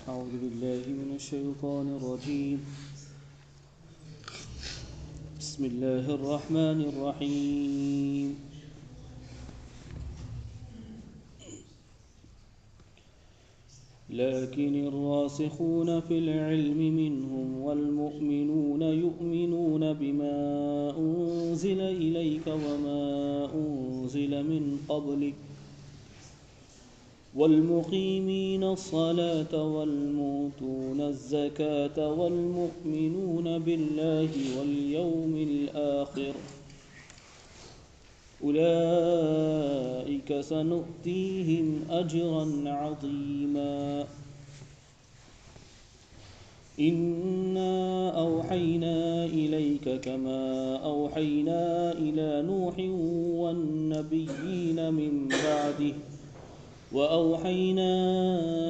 أعوذ بالله من الشيطان الرجيم. بسم الله الرحمن الرحيم. لكن الراسخون في العلم منهم والمؤمنون يؤمنون بما أنزل إليك وما أنزل من قبلك والمقيمين الصلاة والمؤتون الزكاة والمؤمنون بالله واليوم الآخر أولئك سنؤتيهم أجرا عظيما. إنا أوحينا إليك كما أوحينا إلى نوح والنبيين من بعده وأوحينا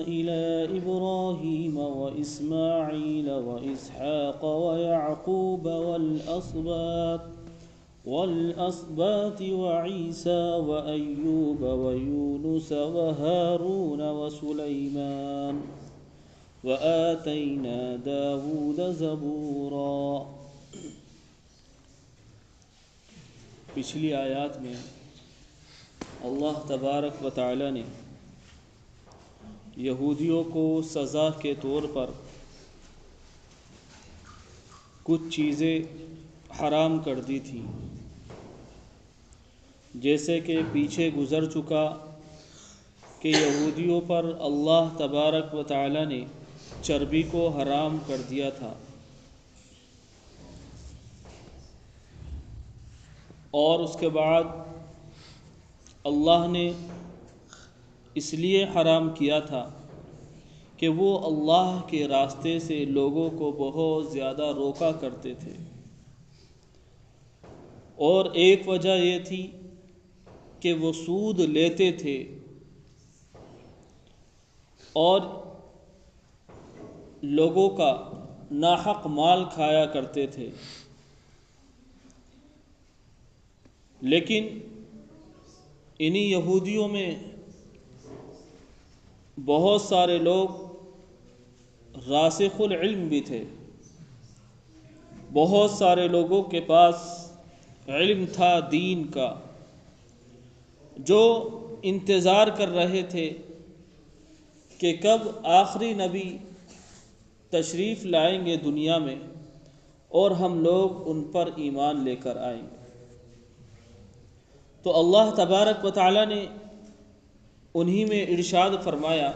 إلى إبراهيم وإسماعيل وإسحاق ويعقوب والأسباط وعيسى وأيوب ويونس وهارون وسليمان وآتينا داود زبورا. پچھلی آیات میں اللہ تبارک و تعالی نے یہودیوں کو سزا کے طور پر کچھ چیزیں حرام کر دی تھی، جیسے کہ پیچھے گزر چکا کہ یہودیوں پر اللہ تبارک و تعالی نے چربی کو حرام کر دیا تھا، اور اس کے بعد اللہ نے اس لیے حرام کیا تھا کہ وہ اللہ کے راستے سے لوگوں کو بہت زیادہ روکا کرتے تھے، اور ایک وجہ یہ تھی کہ وہ سود لیتے تھے اور لوگوں کا ناحق مال کھایا کرتے تھے. لیکن انہی یہودیوں میں بہت سارے لوگ راسخ العلم بھی تھے، بہت سارے لوگوں کے پاس علم تھا دین کا، جو انتظار کر رہے تھے کہ کب آخری نبی تشریف لائیں گے دنیا میں اور ہم لوگ ان پر ایمان لے کر آئیں گے. تو اللہ تبارک و تعالی نے انہی میں ارشاد فرمایا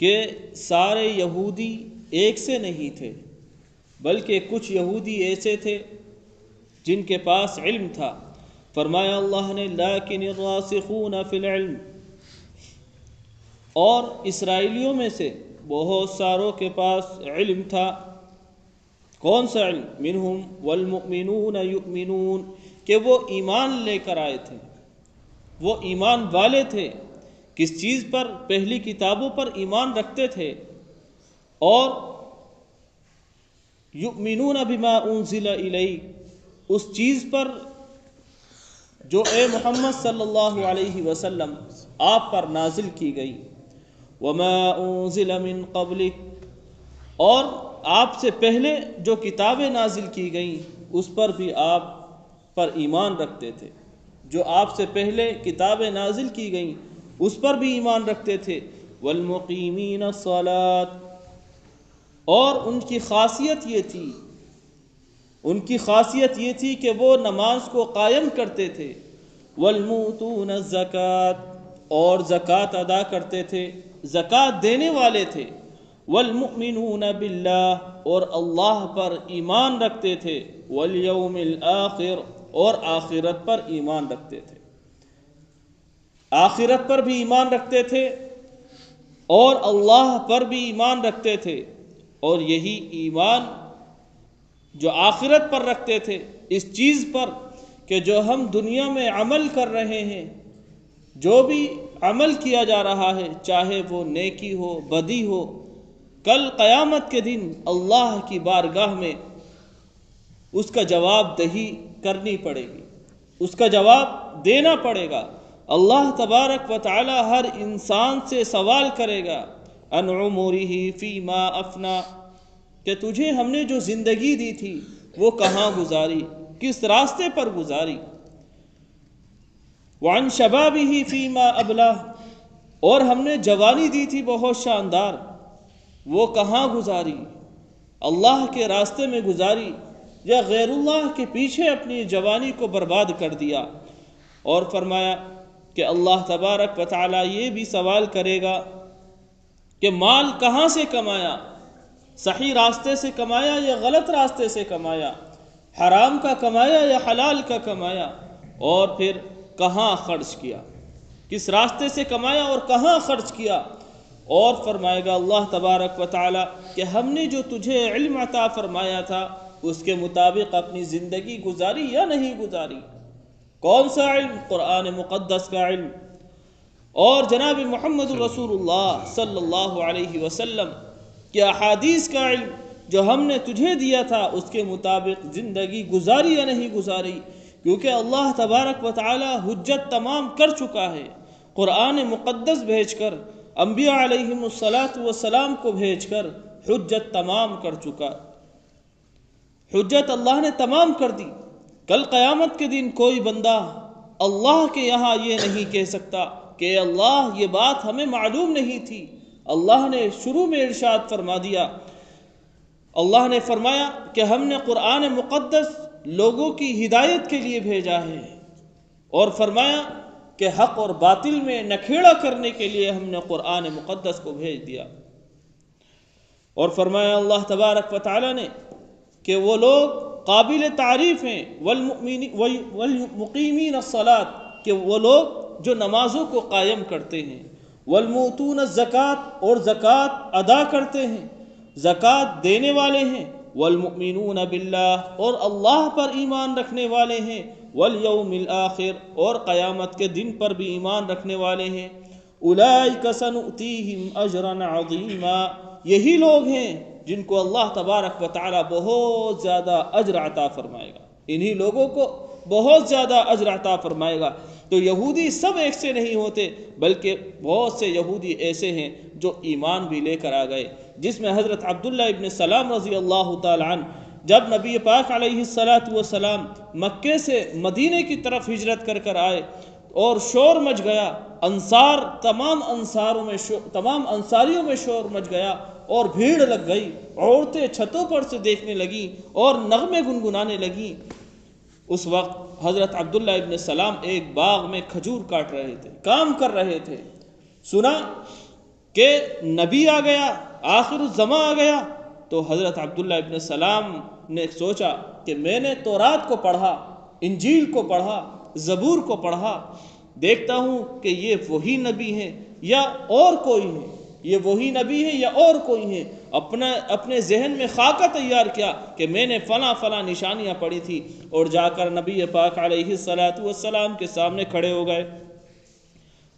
کہ سارے یہودی ایک سے نہیں تھے، بلکہ کچھ یہودی ایسے تھے جن کے پاس علم تھا. فرمایا اللہ نے لیکن الراسخون فی العلم، اور اسرائیلیوں میں سے بہت ساروں کے پاس علم تھا. کون سا علم؟ منہم والمؤمنون یؤمنون، کہ وہ ایمان لے کر آئے تھے، وہ ایمان والے تھے. کس چیز پر؟ پہلی کتابوں پر ایمان رکھتے تھے، اور یؤمنون بما انزل الیک، اس چیز پر جو اے محمد صلی اللہ علیہ وسلم آپ پر نازل کی گئی. وما انزل من قبلک، اور آپ سے پہلے جو کتابیں نازل کی گئیں اس پر بھی آپ پر ایمان رکھتے تھے. جو آپ سے پہلے کتابیں نازل کی گئیں اس پر بھی ایمان رکھتے تھے. والمقیمین الصلاۃ، اور ان کی خاصیت یہ تھی کہ وہ نماز کو قائم کرتے تھے. والمؤتون الزکاۃ، اور زکوٰۃ ادا کرتے تھے، زکوٰۃ دینے والے تھے. والمؤمنون باللہ، اور اللہ پر ایمان رکھتے تھے. والیوم الآخر، اور آخرت پر ایمان رکھتے تھے. آخرت پر بھی ایمان رکھتے تھے اور اللہ پر بھی ایمان رکھتے تھے. اور یہی ایمان جو آخرت پر رکھتے تھے، اس چیز پر کہ جو ہم دنیا میں عمل کر رہے ہیں، جو بھی عمل کیا جا رہا ہے، چاہے وہ نیکی ہو بدی ہو، کل قیامت کے دن اللہ کی بارگاہ میں اس کا جواب دہی کرنی پڑے گی، اس کا جواب دینا پڑے گا. اللہ تبارک و تعالی ہر انسان سے سوال کرے گا، عن عمره فيما افنا، کہ تجھے ہم نے جو زندگی دی تھی وہ کہاں گزاری، کس راستے پر گزاری. وعن شبابه فيما ابلى، اور ہم نے جوانی دی تھی بہت شاندار، وہ کہاں گزاری، اللہ کے راستے میں گزاری یا غیر اللہ کے پیچھے اپنی جوانی کو برباد کر دیا. اور فرمایا کہ اللہ تبارک و تعالی یہ بھی سوال کرے گا کہ مال کہاں سے کمایا، صحیح راستے سے کمایا یا غلط راستے سے کمایا، حرام کا کمایا یا حلال کا کمایا، اور پھر کہاں خرچ کیا، کس راستے سے کمایا اور کہاں خرچ کیا. اور فرمائے گا اللہ تبارک و تعالی کہ ہم نے جو تجھے علم عطا فرمایا تھا اس کے مطابق اپنی زندگی گزاری یا نہیں گزاری. کون سا علم؟ قرآن مقدس کا علم اور جناب محمد رسول اللہ صلی اللہ علیہ وسلم کے احادیث کا علم جو ہم نے تجھے دیا تھا اس کے مطابق زندگی گزاری یا نہیں گزاری. کیونکہ اللہ تبارک و تعالی حجت تمام کر چکا ہے، قرآن مقدس بھیج کر، انبیاء علیہم السلام کو بھیج کر حجت تمام کر چکا، حجت اللہ نے تمام کر دی. کل قیامت کے دن کوئی بندہ اللہ کے یہاں یہ نہیں کہہ سکتا کہ اللہ یہ بات ہمیں معلوم نہیں تھی. اللہ نے شروع میں ارشاد فرما دیا، اللہ نے فرمایا کہ ہم نے قرآن مقدس لوگوں کی ہدایت کے لیے بھیجا ہے، اور فرمایا کہ حق اور باطل میں نکھیڑا کرنے کے لیے ہم نے قرآن مقدس کو بھیج دیا. اور فرمایا اللہ تبارک و تعالی نے کہ وہ لوگ قابل تعریف ہیں، والمقیمین الصلاۃ، کہ وہ لوگ جو نمازوں کو قائم کرتے ہیں، والموتون الزکاۃ، اور زکوٰۃ ادا کرتے ہیں، زکوٰۃ دینے والے ہیں، والمؤمنون باللہ، اور اللہ پر ایمان رکھنے والے ہیں، والیوم الآخر، اور قیامت کے دن پر بھی ایمان رکھنے والے ہیں. اولئک سنؤتیہم اجرا عظیما، یہی لوگ ہیں جن کو اللہ تبارک و تعالی بہت زیادہ اجر عطا فرمائے گا، انہی لوگوں کو بہت زیادہ اجر عطا فرمائے گا. تو یہودی سب ایک سے نہیں ہوتے، بلکہ بہت سے یہودی ایسے ہیں جو ایمان بھی لے کر آ گئے، جس میں حضرت عبداللہ ابن سلام رضی اللہ تعالی عنہ جب نبی پاک علیہ السلام مکے سے مدینے کی طرف ہجرت کر آئے اور شور مچ گیا، تمام انصاریوں میں شور مچ گیا اور بھیڑ لگ گئی، عورتیں چھتوں پر سے دیکھنے لگیں اور نغمے گنگنانے لگیں. اس وقت حضرت عبداللہ ابن سلام ایک باغ میں کھجور کاٹ رہے تھے، کام کر رہے تھے. سنا کہ نبی آ گیا، آخر الزمان آ گیا، تو حضرت عبداللہ ابن سلام نے سوچا کہ میں نے تورات کو پڑھا، انجیل کو پڑھا، زبور کو پڑھا، دیکھتا ہوں کہ یہ وہی نبی ہیں یا اور کوئی ہیں، یہ وہی نبی ہیں یا اور کوئی ہیں. اپنے ذہن میں خاکہ تیار کیا کہ میں نے فلاں نشانیاں پڑھی تھی، اور جا کر نبی پاک علیہ السلام کے سامنے کھڑے ہو گئے،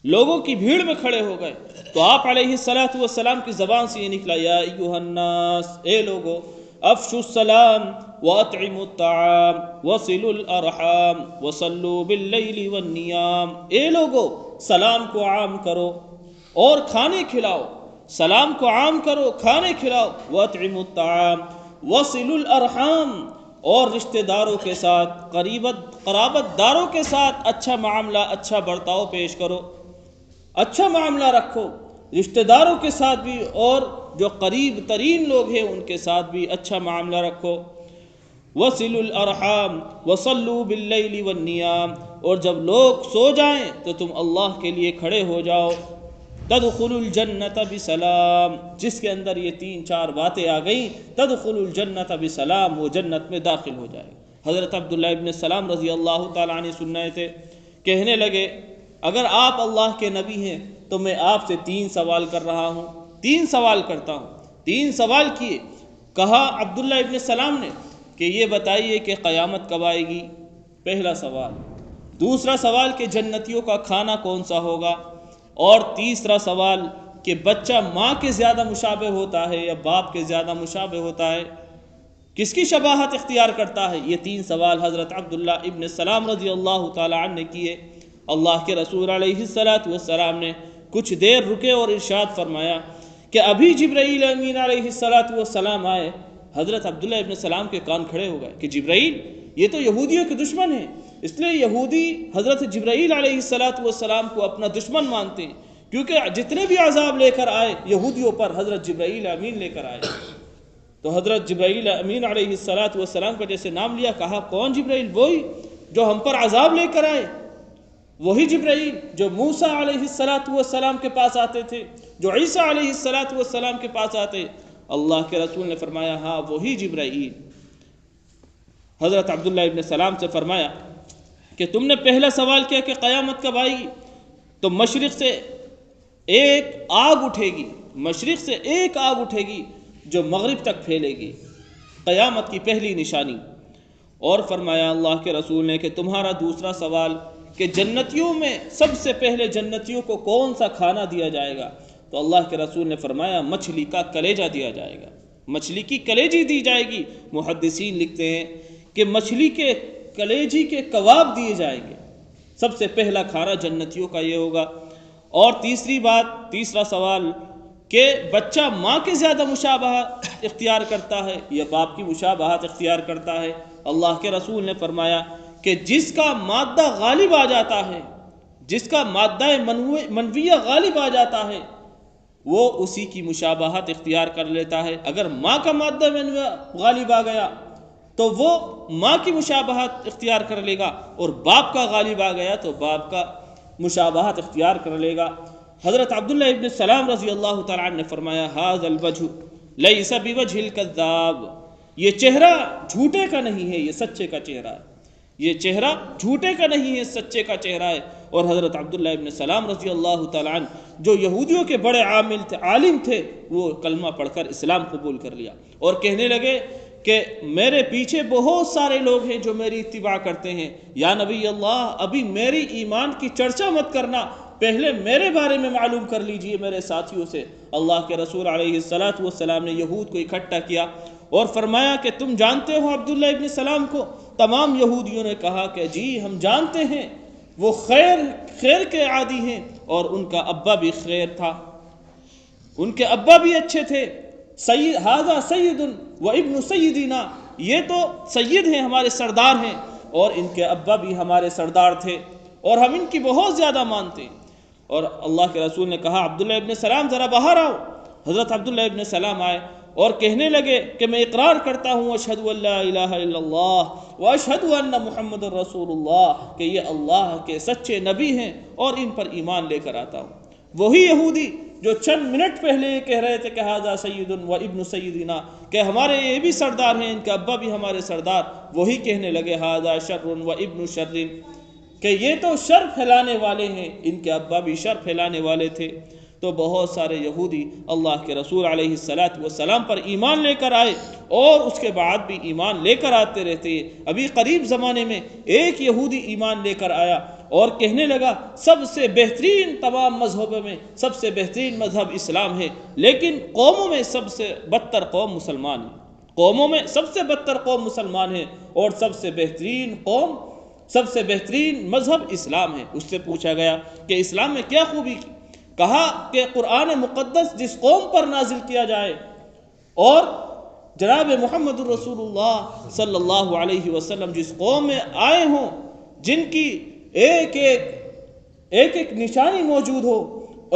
لوگوں کی بھیڑ میں کھڑے ہو گئے. تو آپ علیہ السلام کی زبان سے یہ نکلا، یا ایھا الناس، اے لوگو، افشوا السلام واطعموا الطعام وصلوا الارحام وصلوا باللیل والنیام. اے لوگو، سلام کو عام کرو اور کھانے کھلاؤ، سلام کو عام کرو، کھانے کھلاؤ، واطعموا الطعام وصلوا الارحام، اور رشتہ داروں کے ساتھ، قرابت داروں کے ساتھ اچھا معاملہ، اچھا برتاؤ پیش کرو، اچھا معاملہ رکھو رشتہ داروں کے ساتھ بھی، اور جو قریب ترین لوگ ہیں ان کے ساتھ بھی اچھا معاملہ رکھو. وصلوا الارحام وصلوا باللیل والنیام، اور جب لوگ سو جائیں تو تم اللہ کے لیے کھڑے ہو جاؤ. تدخلوا الجنت بسلام، جس کے اندر یہ 3-4 باتیں آ گئیں، تدخلوا الجنت بسلام، وہ جنت میں داخل ہو جائے. حضرت عبداللہ ابن سلام رضی اللہ تعالیٰ عنہ سن رہے تھے، کہنے لگے اگر آپ اللہ کے نبی ہیں تو میں آپ سے 3 سوال کر رہا ہوں، 3 سوال کرتا ہوں. 3 سوال کیے. کہا عبداللہ ابن سلام نے کہ یہ بتائیے کہ قیامت کب آئے گی، پہلا سوال. دوسرا سوال کہ جنتیوں کا کھانا کون سا ہوگا، اور تیسرا سوال کہ بچہ ماں کے زیادہ مشابہ ہوتا ہے یا باپ کے زیادہ مشابہ ہوتا ہے، کس کی شباہت اختیار کرتا ہے. یہ 3 سوال حضرت عبداللہ ابن سلام رضی اللہ تعالی عنہ نے کیے. اللہ کے رسول علیہ السلام نے کچھ دیر رکے اور ارشاد فرمایا کہ ابھی جبرائیل امین علیہ السلام آئے، حضرت عبداللہ ابن سلام کے کان کھڑے ہو گئے کہ جبرائیل یہ تو یہودیوں کے دشمن ہیں، اس لیے یہودی حضرت جبرائیل علیہ السلام کو اپنا دشمن مانتے ہیں، کیونکہ جتنے بھی عذاب لے کر آئے یہودیوں پر حضرت جبرائیل امین لے کر آئے۔ تو حضرت جبرائیل امین علیہ السلام کا جیسے نام لیا، کہا کون جبرائیل؟ وہی جو ہم پر عذاب لے کر آئے، وہی جبرائیل جو موسیٰ علیہ السلام کے پاس آتے تھے، جو عیسیٰ علیہ السلام کے پاس آتے۔ اللہ کے رسول نے فرمایا ہاں وہی جبرائیل۔ حضرت عبداللہ ابن سلام سے فرمایا کہ تم نے پہلا سوال کیا کہ قیامت کب آئے گی، تو مشرق سے ایک آگ اٹھے گی، مشرق سے ایک آگ اٹھے گی جو مغرب تک پھیلے گی، قیامت کی پہلی نشانی۔ اور فرمایا اللہ کے رسول نے کہ تمہارا دوسرا سوال کہ جنتیوں میں سب سے پہلے جنتیوں کو کون سا کھانا دیا جائے گا، تو اللہ کے رسول نے فرمایا مچھلی کا کلیجہ دیا جائے گا، مچھلی کی کلیجی دی جائے گی۔ محدثین لکھتے ہیں کہ مچھلی کے کلیجی کے کباب دیے جائیں گے، سب سے پہلا کھانا جنتیوں کا یہ ہوگا۔ اور تیسرا سوال کہ بچہ ماں کے زیادہ مشابہت اختیار کرتا ہے یا باپ کی مشابہت اختیار کرتا ہے؟ اللہ کے رسول نے فرمایا کہ جس کا مادہ غالب آ جاتا ہے، جس کا مادہ منویہ غالب آ جاتا ہے، وہ اسی کی مشابہت اختیار کر لیتا ہے۔ اگر ماں کا مادہ منویہ غالب آ گیا تو وہ ماں کی مشابہت اختیار کر لے گا، اور باپ کا غالب آ گیا تو باپ کا مشابہت اختیار کر لے گا۔ حضرت عبداللہ ابن سلام رضی اللہ تعالیٰ عنہ نے فرمایا ھذا الوجہ لیس بوجہ الکذاب، یہ چہرہ جھوٹے کا نہیں ہے، یہ سچے کا چہرہ ہے، یہ چہرہ جھوٹے کا نہیں ہے، سچے کا چہرہ ہے۔ اور حضرت عبداللہ ابن سلام رضی اللہ تعالیٰ عنہ جو یہودیوں کے بڑے عالم تھے، وہ کلمہ پڑھ کر اسلام قبول کر لیا اور کہنے لگے کہ میرے پیچھے بہت سارے لوگ ہیں جو میری اتباع کرتے ہیں، یا نبی اللہ ابھی میری ایمان کی چرچا مت کرنا، پہلے میرے بارے میں معلوم کر لیجئے میرے ساتھیوں سے۔ اللہ کے رسول علیہ السلام نے یہود کو اکٹھا کیا اور فرمایا کہ تم جانتے ہو عبداللہ ابن سلام کو؟ تمام یہودیوں نے کہا کہ جی ہم جانتے ہیں، وہ خیر کے عادی ہیں، اور ان کا ابا بھی خیر تھا، ان کے ابا بھی اچھے تھے۔ ھذا سید و ابن سیدنا، یہ تو سید ہیں، ہمارے سردار ہیں، اور ان کے ابا بھی ہمارے سردار تھے، اور ہم ان کی بہت زیادہ مانتے ہیں۔ اور اللہ کے رسول نے کہا عبداللہ ابن سلام ذرا باہر آؤ۔ حضرت عبداللہ ابن سلام آئے اور کہنے لگے کہ میں اقرار کرتا ہوں اشہد ان لا الہ الا اللہ و اشہد ان محمد رسول اللہ، کہ یہ اللہ کے سچے نبی ہیں اور ان پر ایمان لے کر آتا ہوں۔ وہی یہودی جو چند منٹ پہلے یہ کہہ رہے تھے کہ ھذا سید و ابن سیدنا، کہ ہمارے یہ بھی سردار ہیں، ان کا ابا بھی ہمارے سردار، وہی کہنے لگے ھذا شر و ابن شر، کہ یہ تو شر پھیلانے والے ہیں، ان کے ابا بھی شر پھیلانے والے تھے۔ تو بہت سارے یہودی اللہ کے رسول علیہ السلام پر ایمان لے کر آئے، اور اس کے بعد بھی ایمان لے کر آتے رہتے ہیں۔ ابھی قریب زمانے میں ایک یہودی ایمان لے کر آیا اور کہنے لگا سب سے بہترین تمام مذہبوں میں سب سے بہترین مذہب اسلام ہے، لیکن قوموں میں سب سے بدتر قوم مسلمان ہیں، قوموں میں سب سے بدتر قوم مسلمان ہیں، اور سب سے بہترین قوم، سب سے بہترین مذہب اسلام ہے۔ اس سے پوچھا گیا کہ اسلام میں کیا خوبی کی؟ کہا کہ قرآن مقدس جس قوم پر نازل کیا جائے، اور جناب محمد الرسول اللہ صلی اللہ علیہ وسلم جس قوم میں آئے ہوں، جن کی ایک ایک نشانی موجود ہو،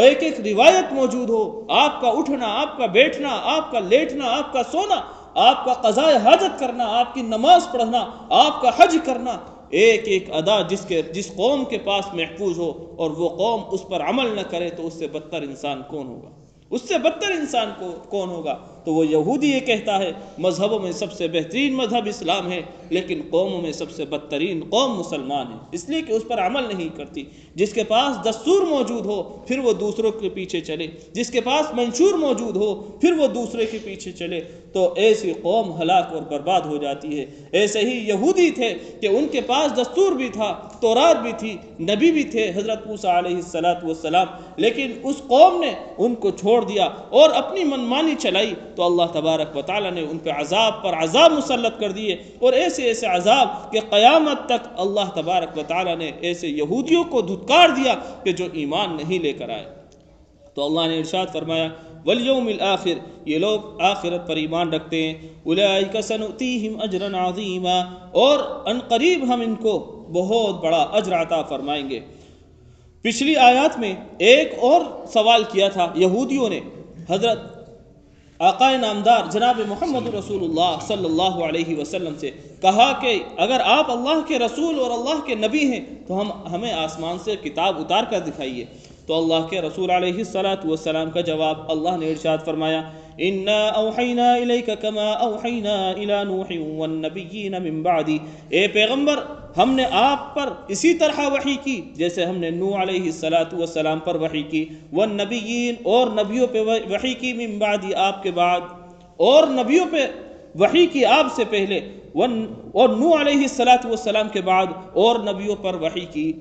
ایک ایک روایت موجود ہو، آپ کا اٹھنا، آپ کا بیٹھنا، آپ کا لیٹنا، آپ کا سونا، آپ کا قضاء حاجت کرنا، آپ کی نماز پڑھنا، آپ کا حج کرنا، ایک ایک ادا جس قوم کے پاس محفوظ ہو، اور وہ قوم اس پر عمل نہ کرے، تو اس سے بدتر انسان کون ہوگا؟ اس سے بدتر انسان کون ہوگا؟ تو وہ یہودی یہ کہتا ہے مذہبوں میں سب سے بہترین مذہب اسلام ہے، لیکن قوموں میں سب سے بدترین قوم مسلمان ہے، اس لیے کہ اس پر عمل نہیں کرتی۔ جس کے پاس دستور موجود ہو پھر وہ دوسروں کے پیچھے چلے، جس کے پاس منشور موجود ہو پھر وہ دوسرے کے پیچھے چلے، تو ایسی قوم ہلاک اور برباد ہو جاتی ہے۔ ایسے ہی یہودی تھے کہ ان کے پاس دستور بھی تھا، تورات بھی تھی، نبی بھی تھے حضرت موسیٰ علیہ السلام، لیکن اس قوم نے ان کو چھوڑ دیا اور اپنی منمانی چلائی، تو اللہ تبارک و تعالیٰ نے ان پہ عذاب پر عذاب مسلط کر دیے، اور ایسے عذاب کہ قیامت تک اللہ تبارک و تعالیٰ نے ایسے یہودیوں کو دھتکار دیا کہ جو ایمان نہیں لے کر آئے۔ تو اللہ نے ارشاد فرمایا والیوم الآخر، یہ لوگ آخرت پر ایمان رکھتے ہیں، اولئک سنؤتیہم اجرا عظیما، اور ان قریب ہم ان کو بہت بڑا اجر عطا فرمائیں گے۔ پچھلی آیات میں ایک اور سوال کیا تھا یہودیوں نے حضرت آقا نامدار جناب محمد رسول اللہ صلی اللہ علیہ وسلم سے، کہا کہ اگر آپ اللہ کے رسول اور اللہ کے نبی ہیں تو ہمیں آسمان سے کتاب اتار کر دکھائیے۔ تو اللہ کے رسول علیہ السلام کا جواب اللہ نے ارشاد فرمایا، اِنَّا أَوْحَيْنَا إِلَيْكَ كَمَا أَوْحَيْنَا إِلَى نُوحٍ وَالنَّبِيِّينَ مِن بَعْدِ، اے پیغمبر ہم نے آپ پر اسی طرح وحی کی جیسے ہم نے نوح علیہ السلام پر وحی کی، والنبیین اور نبیوں پہ وحی کی، من بعد آپ کے بعد، اور نبیوں پہ وحی کی آپ سے پہلے، اور نوح علیہ السلام کے بعد اور نبیوں پر وحی کی۔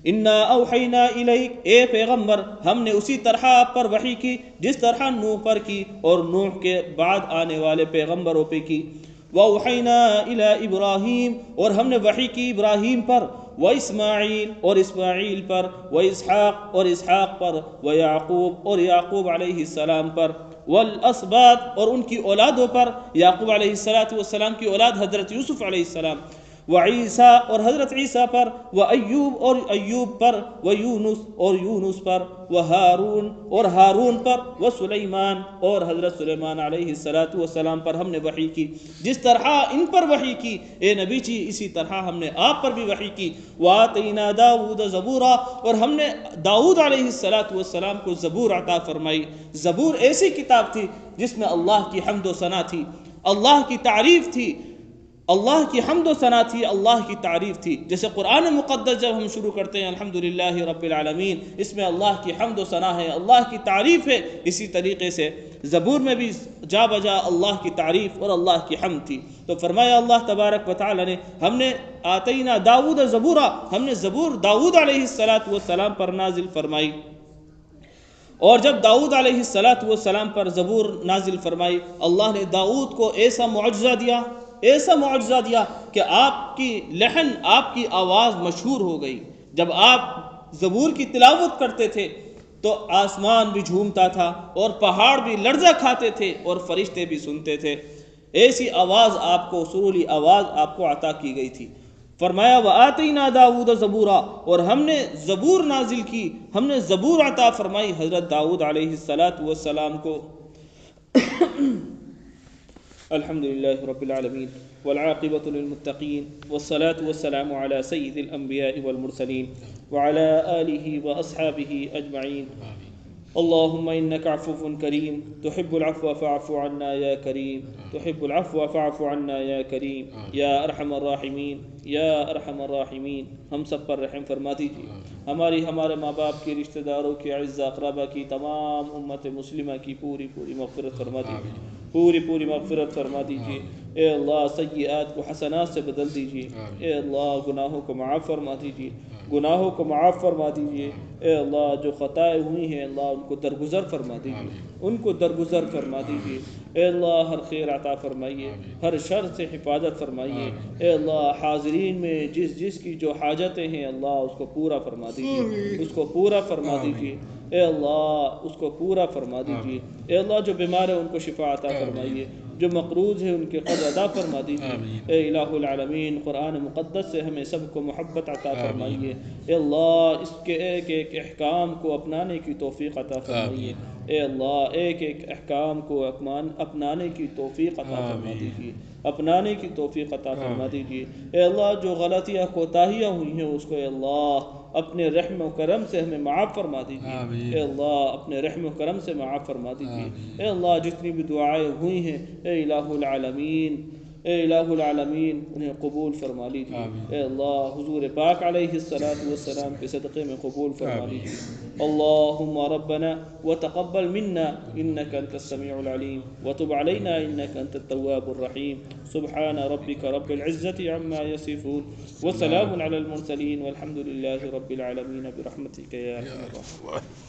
انا اوحینا الیک، اے پیغمبر ہم نے اسی طرح آپ پر وحی کی جس طرح نوح پر کی اور نوح کے بعد آنے والے پیغمبروں پہ کی۔ وَأَوْحَيْنَا إِلَىٰ إِبْرَاهِيمَ، اور ہم نے وحی کی ابراہیم پر، وَإِسْمَاعِيل اور اسماعیل پر، وَإِسْحَاقَ اور اسحاق پر، وَيَعْقُوب اور یعقوب علیہ السلام پر، وَالْأَسْبَاطِ اور ان کی اولادوں پر، یعقوب علیہ السلام کی اولاد حضرت یوسف علیہ السلام، وعیسیٰ اور حضرت عیسیٰ پر، وایوب اور ایوب پر، ویونس اور یونس پر، وہارون اور ہارون پر، وسلیمان اور حضرت سلیمان علیہ السلام پر ہم نے وحی کی۔ جس طرح ان پر وحی کی اے نبی جی اسی طرح ہم نے آپ پر بھی وحی کی۔ وآتینا داؤد زبورا، اور ہم نے داؤد علیہ السلام کو زبور عطا فرمائی۔ زبور ایسی کتاب تھی جس میں اللہ کی حمد و ثنا تھی، اللہ کی تعریف تھی، اللہ کی حمد و ثنا تھی، اللہ کی تعریف تھی۔ جیسے قرآن مقدس جب ہم شروع کرتے ہیں الحمدللہ رب العالمین، اس میں اللہ کی حمد و ثنا ہے، اللہ کی تعریف ہے۔ اسی طریقے سے زبور میں بھی جا بجا اللہ کی تعریف اور اللہ کی حمد تھی۔ تو فرمایا اللہ تبارک و تعالی نے، ہم نے آتینا داؤد زبورا، ہم نے زبور داؤد علیہ السلام پر نازل فرمائی۔ اور جب داؤد علیہ السلام پر زبور نازل فرمائی، اللہ نے داؤد کو ایسا معجزہ دیا، ایسا معجزہ دیا کہ آپ کی لحن، آپ کی آواز مشہور ہو گئی۔ جب آپ زبور کی تلاوت کرتے تھے تو آسمان بھی جھومتا تھا اور پہاڑ بھی لرزہ کھاتے تھے اور فرشتے بھی سنتے تھے۔ ایسی آواز آپ کو، سرولی آواز آپ کو عطا کی گئی تھی۔ فرمایا وآتینا داؤد زبورا، اور ہم نے زبور نازل کی، ہم نے زبور عطا فرمائی حضرت داؤد علیہ السلام کو۔ الحمدللہ رب العالمین والعاقبۃ للمتقین والصلاة والسلام علی سید الانبیاء والمرسلین وعلی آلہ واصحابہ اجمعین۔ اللہم انک عفو کریم تحب العفو فاعف عنا یا کریم، تحب العفو فاعف عنا یا کریم، یا ارحم الراحمین، یا ارحم الراحمین۔ ہم سب پر رحم فرما دیجیے، ہمارے ماں باپ کی، رشتہ داروں کی، اعزاء اقربا کی، تمام امت مسلمہ کی پوری مغفرت فرما دیجیے، پوری مغفرت فرما دیجیے۔ اے اللہ سیئات کو حسنات سے بدل دیجیے، اے اللہ گناہوں کو معاف فرما دیجیے، گناہوں کو معاف فرما دیجیے۔ اے اللہ جو خطائیں ہوئی ہیں اللہ ان کو درگزر فرما دیجیے، ان کو درگزر فرما دیجیے۔ اے اللہ ہر خیر عطا فرمائیے، ہر شر سے حفاظت فرمائیے۔ اے اللہ حاضرین میں جس کی جو حاجتیں ہیں اللہ اس کو پورا فرما دیجیے، اس کو پورا فرما دیجیے۔ اے اللہ اس کو پورا فرما دیجیے۔ اے اللہ جو بیمار ہیں ان کو شفا عطا فرمائیے، جو مقروض ہیں ان کے قرض ادا فرما دیجیے۔ اے الہ العالمین قرآن مقدس سے ہمیں سب کو محبت عطا فرمائیے۔ اے اللہ اس کے ایک ایک احکام کو اپنانے کی توفیق عطا فرمائیے۔ اے اللہ ایک ایک احکام کو اپنانے کی توفیق عطا فرما دیجیے، اپنانے کی توفیق عطا فرما دیجیے۔ اے اللہ جو غلطیاں کوتاہیاں ہوئی ہیں اس کو اے اللہ اپنے رحم و کرم سے ہمیں معاف فرما دیجیے۔ اے اللہ اپنے رحم و کرم سے معاف فرما دیجیے۔ اے اللہ جتنی بھی دعائیں ہوئی ہیں اے الہ العالمین، اے الہ العالمین انہیں قبول فرما لیجیے۔ اے اللہ حضور پاک علیہ السلام کے صدقے میں قبول فرما لیجیے۔ اللہم ربنا وتقبل منا انك انت السميع العليم وتب علينا انك انت التواب الرحيم۔ سبحان ربك رب العزة عما يصفون وسلام على المرسلين والحمد لله رب العالمين برحمتك يا ارحم الراحمين۔